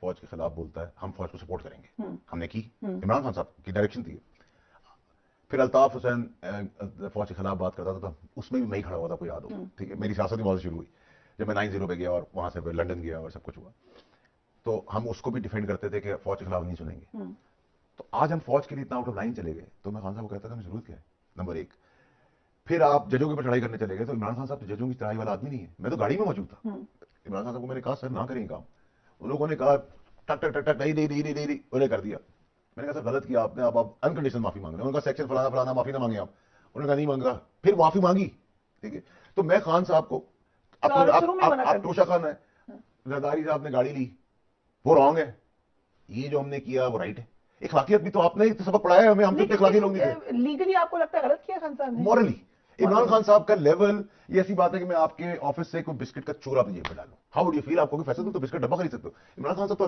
फौज के खिलाफ बोलता है, हम फौज को सपोर्ट करेंगे, हमने की, हम्म। इमरान खान साहब की डायरेक्शन थी। फिर अल्ताफ हुसैन फौज के खिलाफ बात करता था, उसमें भी मैं ही खड़ा हुआ था, कोई याद हो, ठीक है। मेरी सियासत बहुत शुरू हुई जब मैं 9-0 पे गया और वहां से लंदन गया और सब कुछ हुआ, तो हम उसको भी डिफेंड करते थे कि फौज के खिलाफ नहीं सुनेंगे। तो आज हम फौज के लिए इतना आउट ऑफ लाइन चले गए, तो मैं खान साहब को कहता था मैं जरूरत क्या है, नंबर एक। फिर आप जजों के ऊपर चढ़ाई करने चले गए, तो इमरान खान साहब तो जजों की चढ़ाई वाला आदमी नहीं है, मैं तो गाड़ी में मौजूद था। इमरान खान साहब को मैंने कहा सर ना करें काम, उन लोगों ने कहा टक टक टक टक नहीं नहीं नहीं नहीं नहीं, उन्हें कर दिया। मैंने कहा सर गलत किया आपने, आप अनकंडीशनल माफी मांग रहे हैं। उनका सेक्शन फलाना फलाना माफी ना मांगे आप, उन्होंने कहा नहीं मांगा, फिर माफी मांगी, ठीक है। तो मैं खान साहब को तो आपने शुरू में मना कर आप दिया। तोशा खान है, जरदारी साहब ने गाड़ी ली, वो रॉन्ग है, ये जो हमने किया वो राइट है। इखलाकियत भी तो आपने ही तो सबक पढ़ाया है हमें, हम तो इतने इखलाकी लोग नहीं थे। लीगली आपको लगता है गलत किया खान साहब ने? मॉरली इमरान खान साहब का लेवल, ये ऐसी बात है कि मैं आपके ऑफिस से कोई बिस्किट का चूरा अपनी जेब में डालूं, हाउ डू यू फील? आपको फैसला तो बिस्किट डब्बा खरीद सकते हो। इमरान खान साहब तो